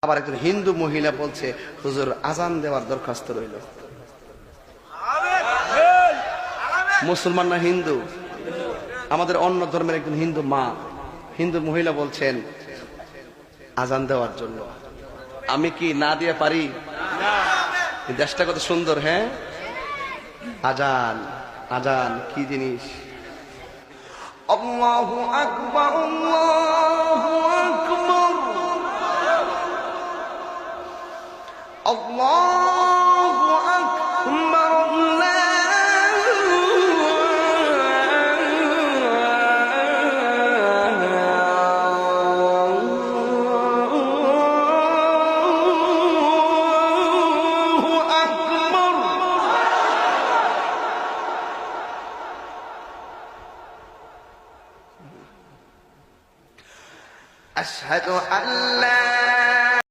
আবার একজন হিন্দু মহিলা বলছে, হুজুর আজান দেওয়ার দরখাস্ত রইল। মুসলমান না হিন্দু? আমাদের অন্য ধর্মের একজন হিন্দু মা, হিন্দু মহিলা বলছেন আজান দেওয়ার জন্য। আমি কি না দিয়ে পারি? দেশটা কত সুন্দর। হ্যাঁ, আজান, আজান কি জিনিস? আল্লাহু আকবার, আল্লাহু আকবার, আল্লাহু আকবার, আল্লাহু আকবার। আশহাদু আল্লা